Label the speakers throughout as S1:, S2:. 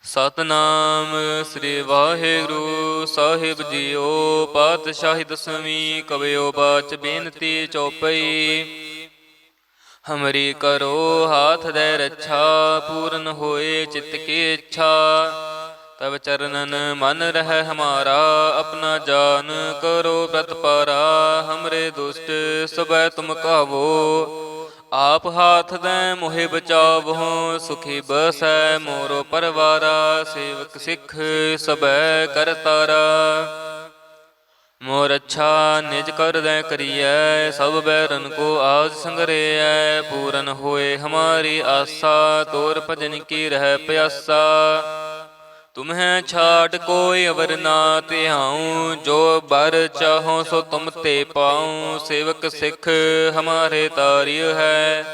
S1: ਸਤਨਾਮ ਸ੍ਰੀ ਵਾਹਿਗੁਰੂ ਸਾਹਿਬ JIO. ਪਾਤਸ਼ਾਹੀ ਦਸਵੀਂ ਕਵਿਓ ਬਾਚ ਬੇਨਤੀ ਚੌਪਈ। ਹਮਰੀ ਕਰੋ ਹਾਥ ਦੇ ਰੱਛਾ, ਪੂਰਨ ਹੋਏ ਚਿਤ ਕੀ ਇੱਛਾ। ਤਬ ਚਰਨਨ ਮਨ ਰਹਿ ਹਮਾਰਾ, ਆਪਣਾ ਜਾਨ ਕਰੋ ਪ੍ਰਤਪਾਰਾ। ਹਮਰੇ ਦੁਸ਼ਟ ਸਭੈ ਤੁਮ ਕਾਵੋ, ਆਪ ਹਾਥ ਦੈ ਮੋਹਿ ਬਚਾਵਹੁ। ਸੁਖੀ ਬਸੈ ਮੋਰੋ ਪਰਵਾਰਾ, ਸੇਵਕ ਸਿੱਖ ਸਭੈ ਕਰਤਾਰਾ। ਮੋਰ ਅੱਛਾ ਨਿਜ ਕਰਦੈ ਕਰੀਐ, ਸਭ ਬੈਰਨ ਕੋ ਆਜ ਸੰਗਰੇਐ। ਪੂਰਨ ਹੋਏ ਹਮਾਰੀ ਆਸਾ, ਤੋਰ ਭਜਨ ਕੀ ਰਹਿ ਪਿਆਸਾ। ਤੁਮਹਿ ਛਾਟ ਕੋਈ ਅਵਰ ਨਾ ਧਿਆਉ, ਜੋ ਬਰ ਚਾਹੋ ਸੋ ਤੁਮ ਤੇ ਪਾਉ। ਸੇਵਕ ਸਿੱਖ ਹਮਾਰੇ ਤਾਰਿਯ ਹੈ,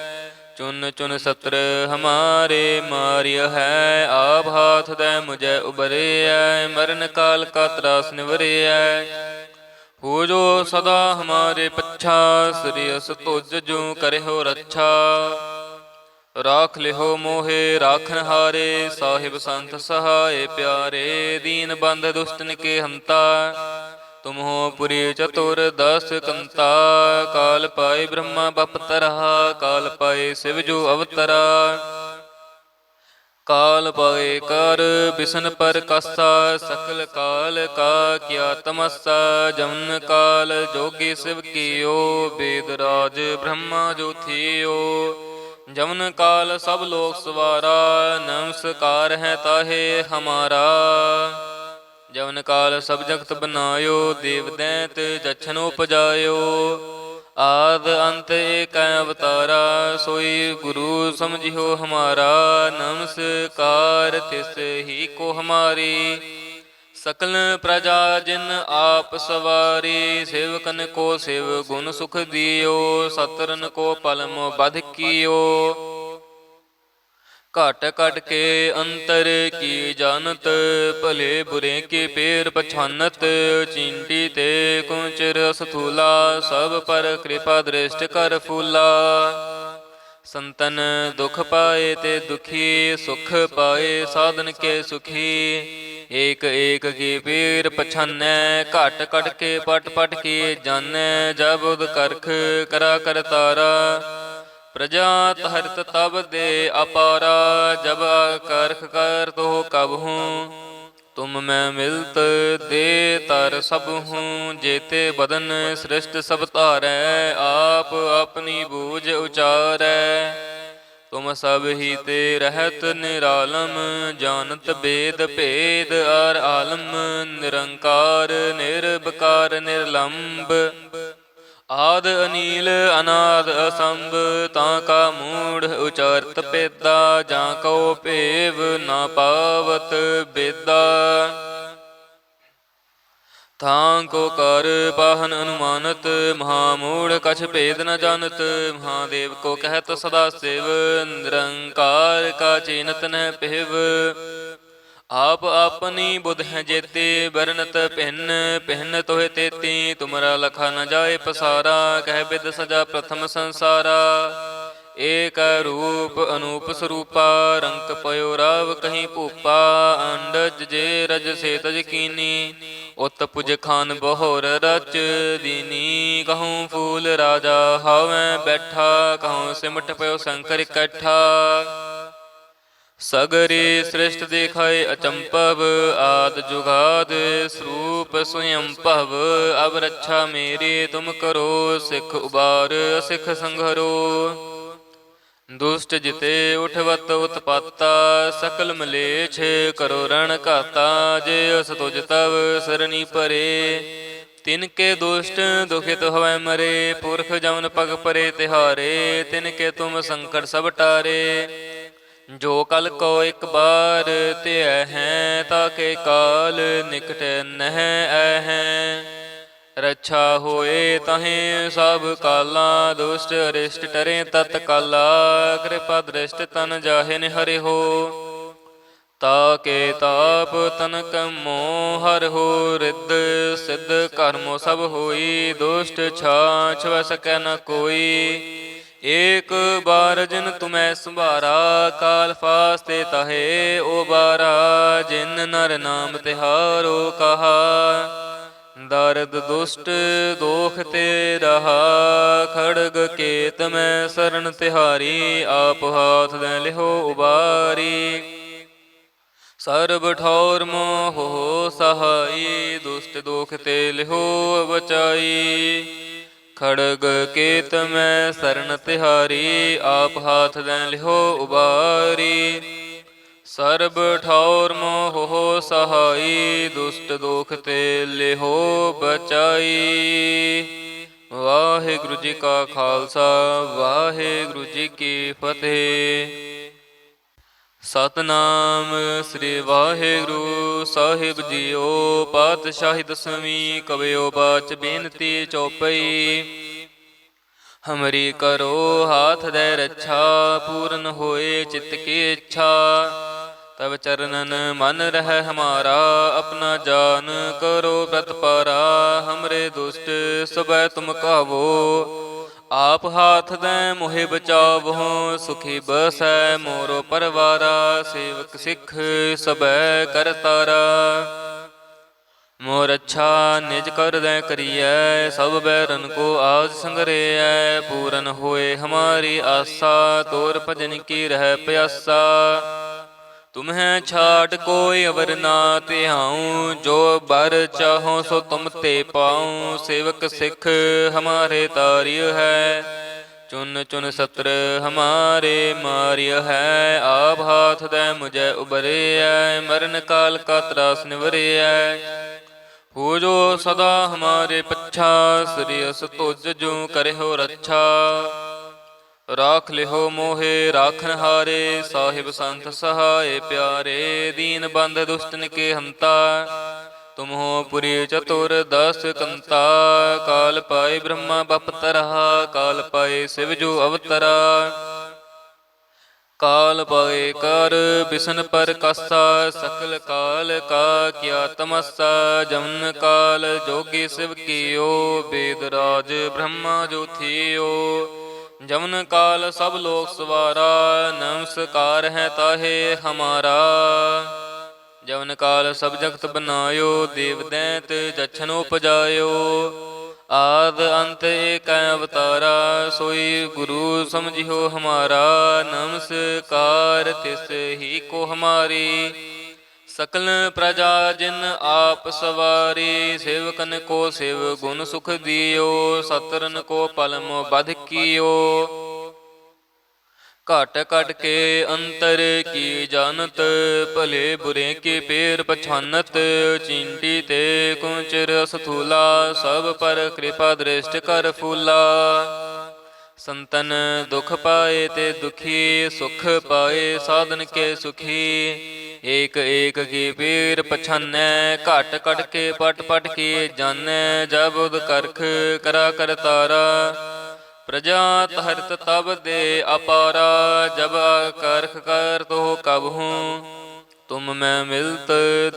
S1: ਚੁਨ ਚੁਨ ਸਤਰ ਹਮਾਰੇ ਮਾਰਿਯ ਹੈ। ਆਪ ਹਾਥ ਦੈ ਮੁਝੈ ਉਬਰਿਐ, ਮਰਨ ਕਾਲ ਕਾ ਤਰਾਸ ਨਿਵਰਿਐ। ਹੋ ਜੋ ਸਦਾ ਹਮਾਰੇ ਪੱਛਾ, ਸ੍ਰੀ ਅਸ ਤੁਜ ਜੂ ਕਰਿਓ ਰੱਛਾ। ਰਾਖ ਲਿਹੋ ਮੋਹੇ ਰਾਖਨ ਹਾਰੇ, ਸਾਹਿਬ ਸੰਤ ਸਹਾਏ ਪਿਆਰੇ। ਦੀਨ ਬੰਧ ਦੁਸ਼ਟਨ ਕੇ ਹੰਤਾ, ਤੁਮ ਹੋ ਪੁਰੀ ਚਤੁਰ ਦਸ ਕੰਤਾ। ਕਾਲ ਪਾਏ ਬ੍ਰਹਮਾ ਬਪਤਰਾ, ਕਾਲ ਪਾਏ ਸਿਵ ਜੋ ਅਵਤਰਾ। ਕਾਲ ਪਾਏ ਕਰ ਬਿਸ਼ਨ ਪਰ ਕਾਸਾ, ਸਕਲ ਕਾਲ ਕਾ ਕੀਆ ਤਮਸਾ। ਜਮਨ ਕਾਲ ਜੋਗੀ ਸਿਵ ਕੀਓ, ਬੇਦ ਰਾਜ ਬ੍ਰਹਮਾ ਜੋ ਥੀਓ। ਜਮਨ ਕਾਲ ਸਭ ਲੋਕ ਸਵਾਰਾ, ਨਮਸਕਾਰ ਹੈ ਤਾਹੇ ਹਮਾਰਾ। ਜਮਨ ਕਾਲ ਸਭ ਜਗਤ ਬਨਾਇਓ, ਦੇਵ ਦੈਂਤ ਜਛਨ ਉਪਜਾਇਓ। ਆਦ ਅੰਤ ਏਕ ਅਵਤਾਰਾ, ਸੋਈ ਗੁਰੂ ਸਮਝਿਓ ਹਮਾਰਾ। ਨਮਸਕਾਰ ਤਿਸ ਹੀ ਕੋ ਹਮਾਰੀ, ਸਕਲ ਪ੍ਰਜਾ ਜਿਨ ਆਪ ਸਵਾਰੀ। ਸੇਵਕਨ ਕੋ ਸੇਵ ਗੁਣ ਸੁਖ ਦਿਓ, ਸਤਰਨ ਕੋ ਪਲਮ ਬਧ ਕੀਓ। ਘਟ ਘਟ ਕੇ ਅੰਤਰ ਕੀ ਜਾਨਤ, ਭਲੇ ਬੁਰੇ ਕੇ ਪੇਰ ਪਛਾਨਤ। ਚੀਂਟੀ ਤੇ ਕੁੰਚਰ ਸਥੂਲਾ, ਸਭ ਪਰ ਕਿਰਪਾ ਦ੍ਰਿਸ਼ਟ ਕਰ ਫੂਲਾ। ਸੰਤਨ ਦੁਖ ਪਾਏ ਤੇ ਦੁਖੀ, ਸੁਖ ਪਾਏ ਸਾਧਨ ਕੇ ਸੁਖੀ। ਏਕ ਏਕ ਕੀ ਪੀਰ ਪਛਾਨੈ, ਘਟ ਘਟ ਕੇ ਪਟ ਪਟ ਕੀ ਜਾਨੈ। ਜਬ ਉਦ ਕਰਖ ਕਰਾ ਕਰਤਾਰਾ, ਪ੍ਰਜਾ ਹਰਿਤ ਤਬ ਦੇ ਅਪਾਰਾ। ਜਬ ਕਰਖ ਕਰ ਤੋ ਕਬਹੂ, ਤੁਮ ਮੈਂ ਮਿਲਤ ਦੇ ਤਰ ਸਭ ਹੂੰ। ਜੇਤੇ ਬਦਨ ਸ੍ਰਿਸ਼ਟ ਸਭ ਧਾਰੈ, ਆਪ ਆਪਣੀ ਬੂਝ ਉਚਾਰੈ। ਤੁਮ ਸਭ ਹੀ ਤੇ ਰਹਿਤ ਨਿਰਾਲਮ, ਜਾਨਤ ਬੇਦ ਭੇਦ ਅਰ ਆਲਮ। ਨਿਰੰਕਾਰ ਨਿਰਬਕਾਰ ਨਿਰਲੰਭ, ਆਦ ਅਨੀਲ ਅਨਾਦ ਅਸੰਭ। ਤਾਂ ਕਾ ਮੂੜ ਉਚਾਰਤ ਪੇਦਾ, ਜਾਂ ਕਉ ਭੇਵ ਨਾ ਪਾਵਤ ਬੇਦਾ। ਥਾਂ ਕੋ ਕਰ ਪਾਹਨ ਅਨੁਮਾਨਤ, ਮਹਾਮੂੜ ਕਛ ਭੇਦ ਨ ਜਾਨਤ। ਮਹਾਦੇਵ ਕੋ ਕਹਿਤ ਸਦਾ ਸਿਵ, ਨਿਰੰਕਾਰ ਕਾ ਚੀਨਤ ਨਹਿ ਪਿਹਵ। ਆਪ ਆਪਨੀ ਬੁਧ ਹੈ ਜੇਤੀ, ਬਰਨਤ ਭਿੰਨ ਭਿੰਨ ਤੋਹਿ ਤੇਤੀ। ਤੁਮਰਾ ਲਖਾ ਨ ਜਾਏ ਪਸਾਰਾ, ਕਹਿ ਬਿਦ ਸਜਾ ਪ੍ਰਥਮ ਸੰਸਾਰਾ। ਏਕ ਰੂਪ ਅਨੂਪ ਸਰੂਪਾ, ਰੰਕ ਪਇਓ ਰਾਵ ਕਹੀ ਭੂਪਾ। ਅੰਡਜ ਜੇ ਰਜ ਸੇ ਤਜ ਕੀਨੀ, ਉਤ ਪੁਜ ਖਾਨ ਬਹੋਰ ਰਚ ਦੀਨੀ। ਕਹੂੰ ਫੂਲ ਰਾਜਾ ਹਾਵੈ ਬੈਠਾ, ਕਹੂੰ ਸਿਮਟ ਪਇਓ ਸ਼ੰਕਰ ਇਕੱਠਾ। ਸਗਰੀ ਸ੍ਰਿਸ਼ਟ ਦਿਖਾਏ ਅਚੰਭਵ, ਆਦ ਜੁਗਾਦ ਸਰੂਪ ਸਵਯੰ ਭਵ। ਅਬ ਰੱਛਾ ਮੇਰੀ ਤੁਮ ਕਰੋ, ਸਿੱਖ ਉਬਾਰ ਸਿੱਖ ਸੰਘਰੋ। ਦੁਸ਼ਟ ਜਿਤੇ ਉਠਵਤ ਉਤਪਾਤਾ, ਸਕਲ ਮਲੇਛ ਕਰੋ ਰਣ ਘਾਤਾ। ਜੇ ਅਸ ਤੁਜ ਤਵ ਸਰਣੀ ਪਰੇ, ਤਿਨ ਕੇ ਦੁਸ਼ਟ ਦੁਖਿਤ ਹੋਵੈ ਮਰੇ। ਪੁਰਖ ਜਮਨ ਪਗ ਪਰੇ ਤਿਹਾਰੇ, ਤਿਨ ਕੇ ਤੁਮ ਸੰਕਟ ਸਭ ਟਾਰੇ। ਜੋ ਕਲ ਕੋ ਇਕ ਬਾਰ ਧਿਐ ਹੈ, ਤਾਕੇ ਕਾਲ ਨਿਕਟ ਨਹਿ ਐਹੈ। ਰੱਛਾ ਹੋਏ ਤਹੀਂ ਸਭ ਕਾਲਾ, ਦੁਸ਼ਟ ਅਰਿਸ਼ਟ ਟਰੇ ਤਤ ਕਾਲਾ। ਕਿਰਪਾ ਦ੍ਰਿਸ਼ਟ ਤਨ ਜਾਹੇ ਨਿਹਰਿਓ, ਤਾਕੇ ਤਾਪ ਤਨਕ ਮੋਹ ਹਰਿਓ। ਰਿੱਧ ਸਿੱਧ ਕਰਮੋ ਸਭ ਹੋਈ, ਦੁਸ਼ਟ ਛਾਛ ਵੈ ਸਕੈ ਨ ਕੋਈ। ਏਕ ਬਾਰ ਜਿਨ ਤੁਮੈ ਸੰਭਾਰਾ, ਕਾਲ ਫਾਸਤੇ ਤਾਹੇ ਉਬਾਰਾ। ਜਿਨ ਨਰ ਨਾਮ ਤਿਹਾਰੋ ਕਹਾ। ਦਰਦ ਦੁਸ਼ਟ ਦੋਖ ਤੇ ਰਹਾ, ਖੜਗ ਕੇਤ ਮੈਂ ਸਰਨ ਤਿਹਾਰੀ। ਆਪ ਹਾਥ ਦੇ ਲਿਹੋ ਉਬਾਰੀ, ਸਰਬ ਠੌਰ ਮੋਹ ਸਹਾਈ। ਦੁਸ਼ਟ ਦੋਖ ਤੇ ਲਿਹੋ ਬਚਾਈ, ਖੜਗ ਕੇਤ ਮੈਂ ਸਰਨ ਤਿਹਾਰੀ। ਆਪ ਹਾਥ ਦੇ ਲਿਹੋ ਉਬਾਰੀ, ਸਰਬ ਠੌਰ ਮੋਹ ਸਹਾਈ। ਦੁਸ਼ਟ ਦੋਖ ਤੇ ਲਿਹੋ ਬਚਾਈ। ਵਾਹਿਗੁਰੂ ਜੀ ਕਾ ਖਾਲਸਾ, ਵਾਹਿਗੁਰੂ ਜੀ ਕੀ ਫਤਿਹ। ਸਤਨਾਮ ਸ੍ਰੀ ਵਾਹਿਗੁਰੂ ਸਾਹਿਬ ਜੀਓ। ਪਾਤਸ਼ਾਹੀ ਦਸਵੀਂ ਕਵਿਓ ਬਾਚ ਬੇਨਤੀ ਚੌਪਈ। ਹਮਰੀ ਕਰੋ ਹਾਥ ਦੇ ਰੱਛਾ, ਪੂਰਨ ਹੋਏ ਚਿੱਤ ਕੀ ਇੱਛਾ। ਤਬ ਚਰਨਨ ਮਨ ਰਹਿ ਹਮਾਰਾ, ਆਪਣਾ ਜਾਨ ਕਰੋ ਪ੍ਰਤਪਾਰਾ। ਹਮਰੇ ਦੁਸ਼ਟ ਸਭੈ ਤੁਮ ਕਾਵੋ, ਆਪ ਹਾਥ ਦੇ ਮੋਹਿ ਬਚਾਵਹੁ। ਸੁਖੀ ਬਸੈ ਮੋਰੋ ਪਰਵਾਰਾ, ਸੇਵਕ ਸਿੱਖ ਸਭੈ ਕਰਤਾਰਾ। ਮੋਰ ਅੱਛਾ ਨਿਜ ਕਰ ਦੇ ਕਰੀਐ, ਸਭ ਬੈਰਨ ਕੋ ਆਜ ਸੰਗਰੇਐ। ਪੂਰਨ ਹੋਏ ਹਮਾਰੀ ਆਸਾ, ਤੋਰ ਭਜਨ ਕੀ ਰਹਿ ਪਿਆਸਾ। ਤੁਮਹਿ ਛਾਟ ਕੋਈ ਅਵਰ ਨਾ ਧਿਆਉ, ਜੋ ਬਰ ਚਾਹੋ ਸੋ ਤੁਮ ਤੇ ਪਾਉ। ਸੇਵਕ ਸਿੱਖ ਹਮਾਰੇ ਤਾਰਿਯ ਹੈ, ਚੁਨ ਚੁਨ ਸਤਰ ਹਮਾਰੇ ਮਾਰਿਯ ਹੈ। ਆਪ ਹਾਥ ਦੇ ਮੁਝੈ ਉਬਰਿਐ, ਮਰਨ ਕਾਲ ਕਾ ਤਰਾਸ ਨਿਵਰਿਐ। ਹੋ ਜੋ ਸਦਾ ਹਮਾਰੇ ਪੱਛਾ, ਸ੍ਰੀ ਅਸ ਤੁਜ ਜੂ ਕਰਿਓ ਰੱਛਾ। ਰਾਖ ਲਿਹੋ ਮੋਹੇ ਰਾਖਨ ਹਾਰੇ, ਸਾਹਿਬ ਸੰਤ ਸਹਾਏ ਪਿਆਰੇ। ਦੀਨ ਬੰਧ ਦੁਸ਼ਟਨ ਕੇ ਹੰਤਾ, ਤੁਮ ਹੋ ਪੁਰੀ ਚਤੁਰ ਦਸ ਕੰਤਾ। ਕਾਲ ਪਾਏ ਬ੍ਰਹਮਾ ਬਪਤਰਾ, ਕਾਲ ਪਾਏ ਸਿਵ ਜੋ ਅਵਤਰਾ। ਕਾਲ ਪਾਏ ਕਰ ਬਿਸ਼ਨ ਪਰ ਕਾਸਾ, ਸਕਲ ਕਾਲ ਕਾ ਕੀਆ ਤਮਸਾ। ਜਮਨ ਕਾਲ ਜੋਗੀ ਸਿਵ ਕੀਓ, ਬੇਦ ਰਾਜ ਬ੍ਰਹਮਾ ਜੋ ਥੀਓ। ਜਮਨ ਕਾਲ ਸਭ ਲੋਕ ਸਵਾਰਾ, ਨਮਸਕਾਰ ਹੈ ਤਾਹੇ ਹਮਾਰਾ। ਜਮਨ ਕਾਲ ਸਭ ਜਗਤ ਬਨਾਇਓ, ਦੇਵ ਦੈਂਤ ਜਛਨ ਉਪਜਾਇਓ। ਆਦ ਅੰਤ ਏਕ ਅਵਤਾਰਾ, ਸੋਈ ਗੁਰੂ ਸਮਝਿਓ ਹਮਾਰਾ। ਨਮਸਕਾਰ ਤਿਸ ਹੀ ਕੋ ਹਮਾਰੀ, ਸਕਲ ਪ੍ਰਜਾ ਜਿਨ ਆਪ ਸਵਾਰੀ। ਸੇਵਕਨ ਕੋ ਸੇਵ ਗੁਣ ਸੁਖ ਦਿਓ, ਸਤਰਨ ਕੋ ਪਲਮ ਬਧ ਕੀਓ। ਘਟ ਘਟ ਕੇ ਅੰਤਰ ਕੀ ਜਾਨਤ, ਭਲੇ ਬੁਰੇ ਕੇ ਪੇਰ ਪਛਾਨਤ। ਚੀਂਟੀ ਤੇ ਕੁੰਚਰ ਸਥੂਲਾ, ਸਭ ਪਰ ਕਿਰਪਾ ਦ੍ਰਿਸ਼ਟ ਕਰ ਫੂਲਾ। ਸੰਤਨ ਦੁਖ ਪਾਏ ਤੇ ਦੁਖੀ, ਸੁਖ ਪਾਏ ਸਾਧਨ ਕੇ ਸੁਖੀ। ਏਕ ਏਕ ਕੀ ਪੀਰ ਪਛਾਨੈ, ਘਟ ਘਟ ਕੇ ਪਟ ਪਟ ਕੀ ਜਾਨੈ। ਜਬ ਉਦ ਕਰਖ ਕਰਾ ਕਰਤਾਰਾ, ਪ੍ਰਜਾ ਤਹਰਤ ਤਬ ਦੇ ਅਪਾਰਾ। ਜਬ ਕਰਖ ਕਰ ਤੋ ਕਬਹੂ, ਤੁਮ ਮੈਂ ਮਿਲਤ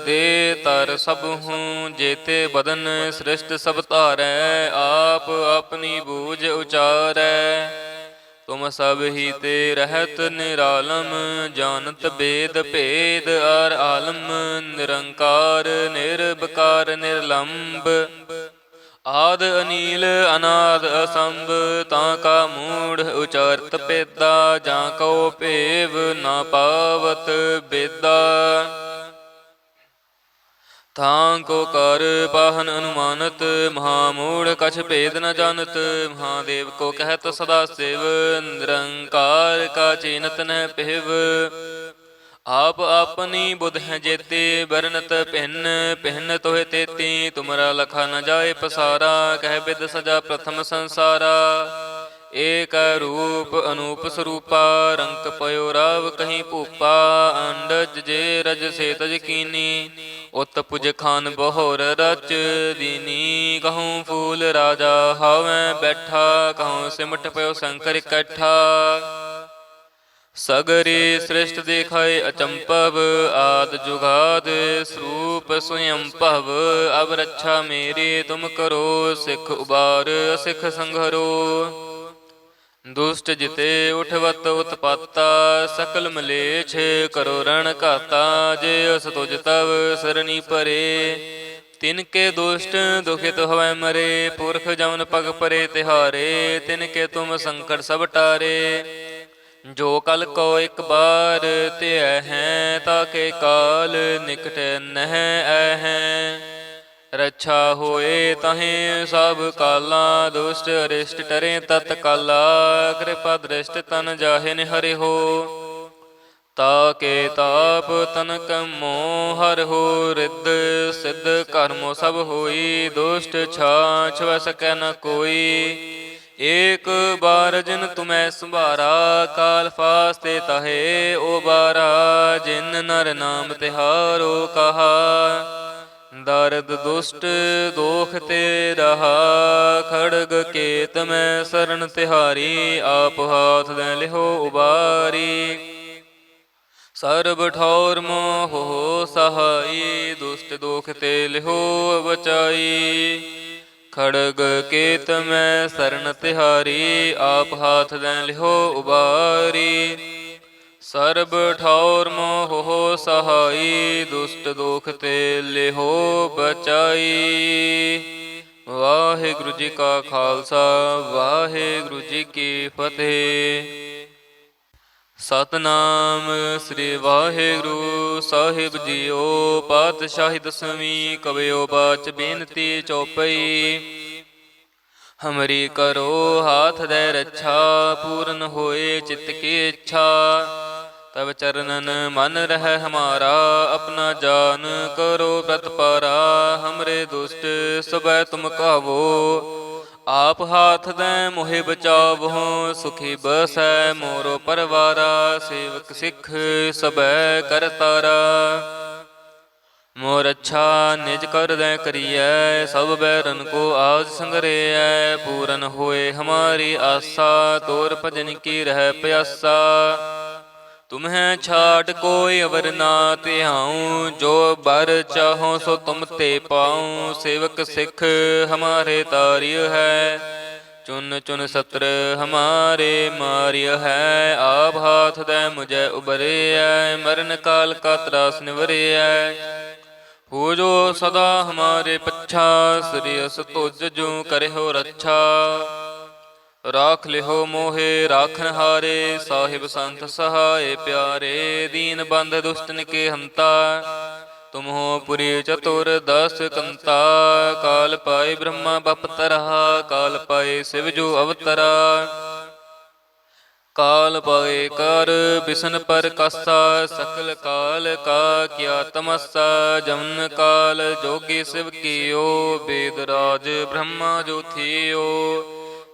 S1: ਦੇ ਤਰ ਸਭਹੂ। ਜੇਤੇ ਬਦਨ ਸ੍ਰਿਸ਼ਟ ਸਭ ਧਾਰੈ, ਆਪ ਆਪਣੀ ਬੂਝ ਉਚਾਰੈ। ਤੁਮ ਸਭ ਹੀ ਤੇ ਰਹਿਤ ਨਿਰਾਲਮ, ਜਾਨਤ ਬੇਦ ਭੇਦ ਅਰ ਆਲਮ। ਨਿਰੰਕਾਰ ਨਿਰਬਕਾਰ ਨਿਰਲੰਭ, ਆਦ ਅਨੀਲ ਅਨਾਦ ਅਸੰਭ। ਤਾਂ ਕਾ ਮੂੜ ਉਚਾਰਤ ਪੇਦਾ, ਜਾਂ ਕਉ ਭੇਵ ਨਾ ਪਾਵਤ ਬੇਦਾ। ਥਾਂ ਕੋ ਕਰ ਪਾਹਨ ਅਨੁਮਾਨਤ, ਮਹਾ ਮੂੜ ਕਛ ਭੇਦ ਨ ਜਾਨਤ। ਮਹਾਦੇਵ ਕੋ ਕਹਿਤ ਸਦਾ ਸਿਵ, ਨਿਰੰਕਾਰ ਕਾ ਚੀਨਤ ਨ ਪਿਹਵ। ਆਪ ਆਪਨੀ ਬੁਧ ਹੈ ਜੇਤੀ, ਬਰਨਤ ਭਿੰਨ ਭਿੰਨ ਤੋਹਿ ਤੇਤੀ। ਤੁਮਰਾ ਲਖਾ ਨ ਜਾਏ ਪਸਾਰਾ, ਕਹਿ ਬਿਦ ਸਜਾ ਪ੍ਰਥਮ ਸੰਸਾਰਾ। ਏਕ ਰੂਪ ਅਨੂਪ ਸਰੂਪਾ, ਰੰਕ ਪਇਓ ਰਾਵ ਕਹੀਂ ਭੂਪਾ। ਅੰਡਜ ਜੇ ਰਜ ਸੇ ਤਜ ਕੀਨੀ, ਉਤ ਪੁਜ ਖਾਨ ਬਹੋਰ ਰਚ ਦੀਨੀ। ਕਹੂੰ ਫੂਲ ਰਾਜਾ ਹਾਵੈ ਬੈਠਾ, ਕਹੂੰ ਸਿਮਟ ਪਇਓ ਸ਼ੰਕਰ ਇਕੱਠਾ। ਸਗਰੀ ਸ੍ਰਿਸ਼ਟ ਦੇਖਾਏ ਅਚੰਭਵ, ਆਦ ਜੁਗਾਦ ਸਰੂਪ ਸਵਯੰ ਭਵ। ਅਬ ਰੱਛਾ ਮੇਰੀ ਤੁਮ ਕਰੋ, ਸਿੱਖ ਉਬਾਰ ਸਿੱਖ ਸੰਘਰੋ। ਦੁਸ਼ਟ ਜਿਤੇ ਉਠਵਤ ਉਤਪਾਤਾ ਸਕਲ ਮਲੇਛ ਕਰੋ ਰਣ ਘਾਤਾ ਜੇ ਅਸ ਤੁਜ ਤਵ ਸਰਣੀ ਪਰੇ ਤਿਨ ਕੇ ਦੁਸ਼ਟ ਦੁਖਿਤ ਹੋਵੈ ਮਰੇ ਪੁਰਖ ਜਮਨ ਪਗ ਪਰੇ ਤਿਹਾਰੇ ਤਿਨ ਕੇ ਤੁਮ ਸੰਕਟ ਸਭ ਟਾਰੇ ਜੋ ਕਲ ਕੋ ਇੱਕ ਬਾਰ ਧਿਐ ਹੈ ਤਾਕੇ ਕਾਲ ਨਿਕਟ ਨਹਿ ਐਹੈ ਰੱਛਾ ਹੋਏ ਤਹੇ ਸਭ ਕਾਲਾ ਦੁਸ਼ਟ ਅਰਿਸ਼ਟ ਟਰੇ ਤਤ ਕਾਲਾ ਕਿਰਪਾ ਦ੍ਰਿਸ਼ਟ ਤਨ ਜਾਹਿ ਹਰਿ ਹੋ ਤਾਕੇ ਤਾਪ ਤਨ ਕਮੋ ਹਰਿ ਹੋ ਰਿੱਧ ਸਿੱਧ ਕਰਮੋ ਸਭ ਹੋਈ ਦੁਸ਼ਟ ਛਾਛ ਵੈ ਸਕੈ ਨ ਕੋਈ ਏਕ ਬਾਰ ਜਿਨ ਤੁਮੈ ਸੰਭਾਰਾ ਕਾਲ ਫਾਸਤੇ ਤਹੇ ਓ ਬਾਰਾ ਜਿਨ ਨਰ ਨਾਮ ਤਿਹਾਰੋ ਕਹਾ ਦਰਦ ਦੁਸ਼ਟ ਦੋਖ ਤੇ ਰਹਾ ਖੜਗ ਕੇਤ ਮੈਂ ਸਰਨ ਤਿਹਾਰੀ ਆਪ ਹਾਥ ਦੇ ਲਿਹੋ ਉਬਾਰੀ ਸਰਬ ਠੌਰ ਮੋਹ ਸਹਾਈ ਦੁਸ਼ਟ ਦੋਖ ਤੇ ਲਿਹੋ ਬਚਾਈ ਖੜਗ ਕੇਤ ਮੈਂ ਸਰਨ ਤਿਹਾਰੀ ਆਪ ਹਾਥ ਦੇ ਲਿਹੋ ਉਬਾਰੀ ਸਰਬ ਠੌਰ ਮੋਹ ਸਹਾਈ ਦੁਸ਼ਟ ਦੋਖ ਤੇ ਲਿਹੋ ਬਚਾਈ। ਵਾਹਿਗੁਰੂ ਜੀ ਕਾ ਖਾਲਸਾ ਵਾਹਿਗੁਰੂ ਜੀ ਕੀ ਫਤਿਹ। ਸਤਨਾਮ ਸ੍ਰੀ ਵਾਹਿਗੁਰੂ ਸਾਹਿਬ ਜੀਓ। ਪਾਤਸ਼ਾਹੀ ਦਸਵੀਂ ਕਵਿਓ ਬਾਚ ਬੇਨਤੀ ਚੌਪਈ। ਹਮਰੀ ਕਰੋ ਹਾਥ ਦੇ ਰੱਛਾ ਪੂਰਨ ਹੋਏ ਚਿਤ ਕੀ ਇੱਛਾ ਤਬ ਚਰਨਨ ਮਨ ਰਹਿ ਹਮਾਰਾ ਆਪਣਾ ਜਾਨ ਕਰੋ ਪ੍ਰਤਪਾਰਾ ਹਮਰੇ ਦੁਸ਼ਟ ਸਬੈ ਤੁਮ ਕਾਵੋ ਆਪ ਹਾਥ ਦੇ ਮੋਹਿ ਬਚਾਵਹੁ ਸੁਖੀ ਬਸੈ ਮੋਰੋ ਪਰਵਾਰਾ ਸੇਵਕ ਸਿੱਖ ਸਬੈ ਕਰਤਾਰਾ ਮੋਰ ਅੱਛਾ ਨਿਜ ਕਰ ਦੇ ਕਰੀਐ ਸਭ ਬੈਰਨ ਕੋ ਆਜ ਸੰਗਰੇਐ ਪੂਰਨ ਹੋਏ ਹਮਾਰੀ ਆਸਾ ਤੋਰ ਭਜਨ ਕੀ ਰਹਿ ਪਿਆਸਾ ਤੁਮਹਿ ਛਾਟ ਕੋਈ ਅਵਰ ਨਾ ਧਿਆਉ ਜੋ ਬਰ ਚਾਹੋ ਸੋ ਤੁਮ ਤੇ ਪਾਉ ਸੇਵਕ ਸਿੱਖ ਹਮਾਰੇ ਤਾਰਿਯ ਹੈ ਚੁਨ ਚੁਨ ਸਤਰ ਹਮਾਰੇ ਮਾਰਿਯ ਹੈ ਆਪ ਹਾਥ ਦੇ ਮੁਝੈ ਉਬਰਿਐ ਮਰਨ ਕਾਲ ਕਾ ਤਰਾਸ ਨਿਵਰਿਐ ਹੋ ਜੋ ਸਦਾ ਹਮਾਰੇ ਪੱਛਾ ਸ੍ਰੀ ਅਸ ਤੁਜ ਜੂ ਕਰਿਓ ਰੱਛਾ ਰਾਖ ਲਿਹੋ ਮੋਹੇ ਰਾਖਨ ਹਾਰੇ ਸਾਹਿਬ ਸੰਤ ਸਹਾਏ ਪਿਆਰੇ ਦੀਨ ਬੰਦ ਦੁਸ਼ਟਨ ਕੇ ਹੰਤਾ ਤੁਮ ਹੋ ਪੁਰੀ ਚਤੁਰ ਦਸ ਕੰਤਾ ਕਾਲ ਪਾਏ ਬ੍ਰਹਮਾ ਬਪਤਰਾ ਕਾਲ ਪਾਏ ਸਿਵ ਜੋ ਅਵਤਰਾ ਕਾਲ ਪਾਏ ਕਰ ਬਿਸ਼ਨ ਪਰ ਕਾਸਾ ਸਕਲ ਕਾਲ ਕਾ ਕਿਆ ਤਮਸਾ ਜਮਨ ਕਾਲ ਜੋਗੀ ਸਿਵ ਕੀਓ ਬੇਦ ਰਾਜ ਬ੍ਰਹਮਾ ਜੋ ਥੀਓ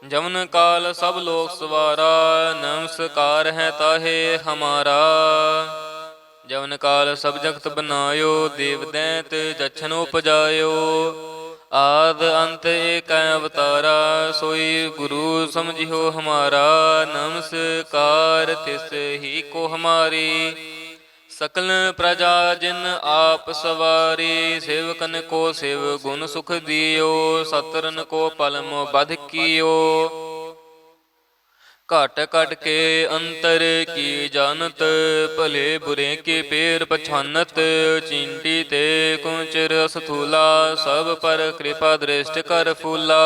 S1: ਜਮਨ ਕਾਲ ਸਭ ਲੋਕ ਸਵਾਰਾ ਨਮਸਕਾਰ ਹੈ ਤਾਹੇ ਹਮਾਰਾ ਜਮਨ ਕਾਲ ਸਭ ਜਗਤ ਬਨਾਇਓ ਦੇਵ ਦੈਂਤ ਜਛਨ ਉਪਜਾਇਓ ਆਦ ਅੰਤ ਏਕ ਅਵਤਾਰਾ ਸੋਈ ਗੁਰੂ ਸਮਝਿਓ ਹਮਾਰਾ ਨਮਸਕਾਰ ਤਿਸ ਹੀ ਕੋ ਹਮਾਰੀ ਸਕਲ ਪ੍ਰਜਾ ਜਿਨ ਆਪ ਸਵਾਰੀ ਸੇਵਕਨ ਕੋ ਸੇਵ ਗੁਣ ਸੁਖ ਦਿਓ ਸਤਰਨ ਕੋ ਪਲਮ ਬਧ ਕੀਓ ਘਟ ਘਟ ਕੇ ਅੰਤਰ ਕੀ ਜਾਣਤ ਭਲੇ ਬੁਰੇ ਕੇ ਪੇਰ ਪਛਾਨਤ ਚਿੰਟੀ ਤੇ ਕੁੰਚਰ ਸਥੂਲਾ ਸਭ ਪਰ ਕਿਰਪਾ ਦ੍ਰਿਸ਼ਟ ਕਰ ਫੂਲਾ